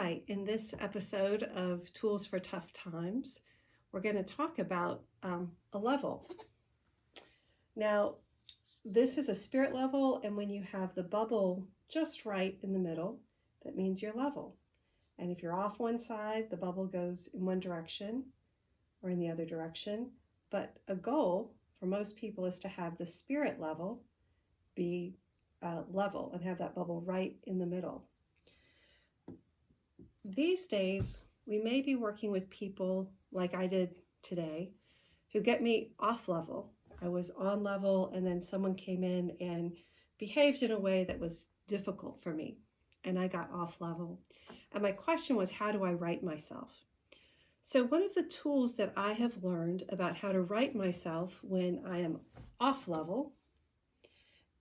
Hi, in this episode of Tools for Tough Times, we're going to talk about a level. Now, this is a spirit level, and when you have the bubble just right in the middle, that means you're level. And if you're off one side, the bubble goes in one direction or in the other direction. But a goal for most people is to have the spirit level be level and have that bubble right in the middle. These days, we may be working with people like I did today who get me off level. I was on level and then someone came in and behaved in a way that was difficult for me and I got off level. And my question was, how do I right myself? So one of the tools that I have learned about how to right myself when I am off level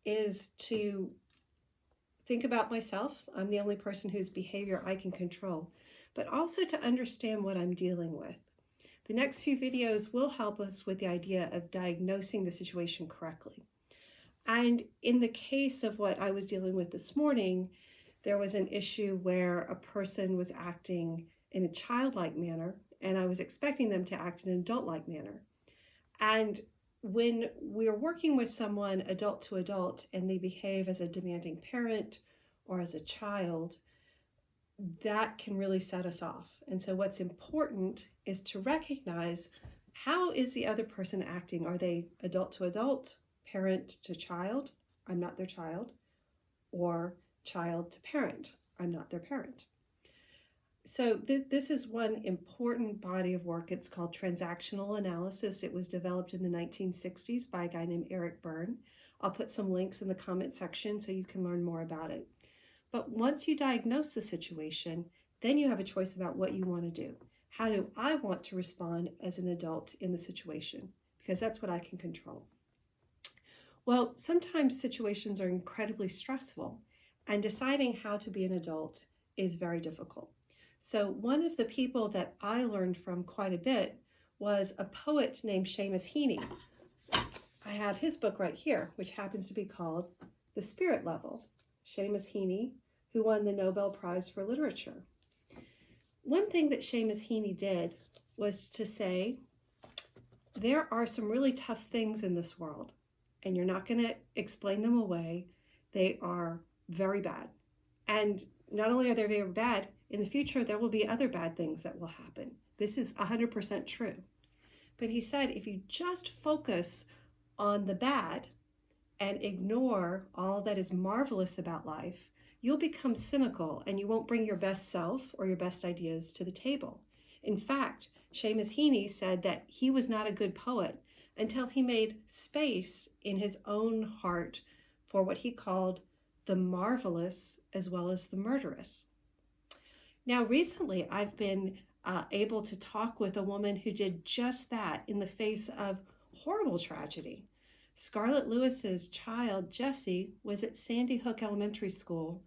is to think about myself. I'm the only person whose behavior I can control, but also to understand what I'm dealing with. The next few videos will help us with the idea of diagnosing the situation correctly. And in the case of what I was dealing with this morning, there was an issue where a person was acting in a childlike manner, and I was expecting them to act in an adult-like manner. And when we're working with someone adult to adult and they behave as a demanding parent or as a child, that can really set us off. And so what's important is to recognize, how is the other person acting? Are they adult to adult, parent to child? I'm not their child. Or child to parent? I'm not their parent. So this is one important body of work. It's called Transactional Analysis. It was developed in the 1960s by a guy named Berne. I'll put some links in the comment section so you can learn more about it. But once you diagnose the situation, then you have a choice about what you want to do. How do I want to respond as an adult in the situation? Because that's what I can control. Well, sometimes situations are incredibly stressful, and deciding how to be an adult is very difficult. So one of the people that I learned from quite a bit was a poet named Seamus Heaney. I have his book right here, which happens to be called The Spirit Level. Seamus Heaney, who won the Nobel Prize for Literature. One thing that Seamus Heaney did was to say, there are some really tough things in this world, and you're not going to explain them away. They are very bad. And not only are they very bad, in the future, there will be other bad things that will happen. This is 100% true. But he said, if you just focus on the bad and ignore all that is marvelous about life, you'll become cynical and you won't bring your best self or your best ideas to the table. In fact, Seamus Heaney said that he was not a good poet until he made space in his own heart for what he called the marvelous as well as the murderous. Now, recently, I've been able to talk with a woman who did just that in the face of horrible tragedy. Scarlett Lewis's child, Jesse, was at Sandy Hook Elementary School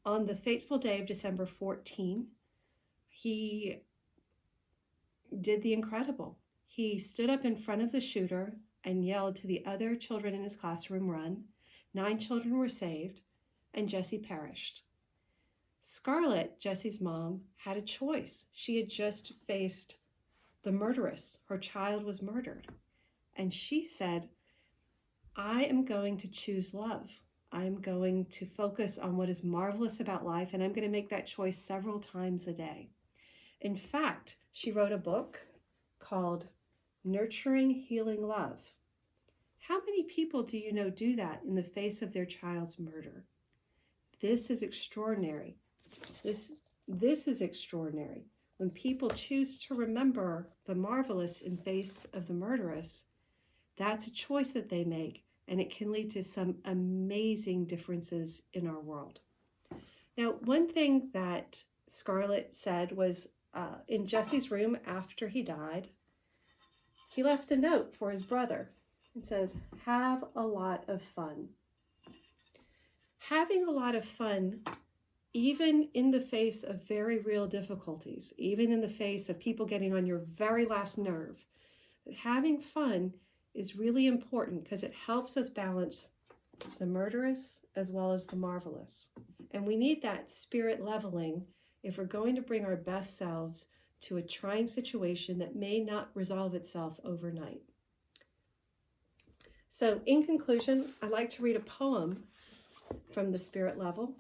on the fateful day of December 14. He did the incredible. He stood up in front of the shooter and yelled to the other children in his classroom, run. 9 children were saved, and Jesse perished. Scarlett, Jesse's mom, had a choice. She had just faced the murderess. Her child was murdered. And she said, I am going to choose love. I am going to focus on what is marvelous about life, and I'm going to make that choice several times a day. In fact, she wrote a book called Nurturing Healing Love. How many people do you know do that in the face of their child's murder? This is extraordinary. This is extraordinary. When people choose to remember the marvelous in face of the murderous, that's a choice that they make, and it can lead to some amazing differences in our world. Now, one thing that Scarlett said was in Jesse's room after he died, he left a note for his brother. It says, have a lot of fun. Having a lot of fun, even in the face of very real difficulties, even in the face of people getting on your very last nerve, having fun is really important because it helps us balance the murderous as well as the marvelous. And we need that spirit leveling if we're going to bring our best selves to a trying situation that may not resolve itself overnight. So in conclusion, I'd like to read a poem from the spirit level.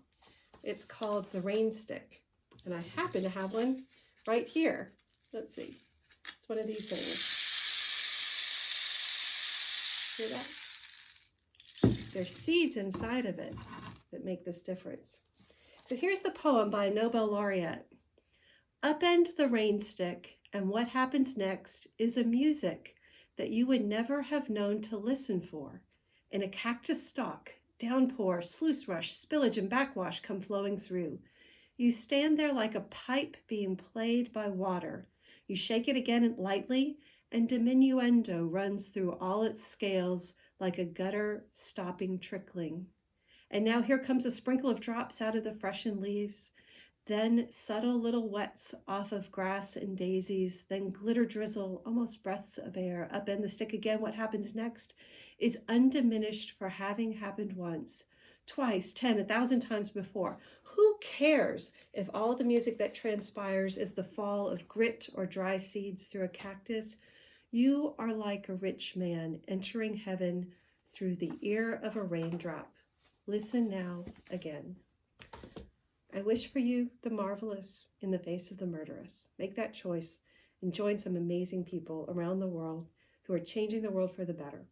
It's called The Rain Stick, and I happen to have one right here. Let's see. It's one of these things. Hear that? There's seeds inside of it that make this difference. So here's the poem by a Nobel laureate. Upend the rain stick, and what happens next is a music that you would never have known to listen for. In a cactus stalk, downpour, sluice rush, spillage, and backwash come flowing through. You stand there like a pipe being played by water. You shake it again lightly, and diminuendo runs through all its scales like a gutter stopping trickling. And now here comes a sprinkle of drops out of the freshened leaves, then subtle little wets off of grass and daisies, then glitter drizzle, almost breaths of air. Upend the stick again. What happens next is undiminished for having happened once, twice, 10, 1,000 times before. Who cares if all the music that transpires is the fall of grit or dry seeds through a cactus? You are like a rich man entering heaven through the ear of a raindrop. Listen now again. I wish for you the marvelous in the face of the murderous. Make that choice and join some amazing people around the world who are changing the world for the better.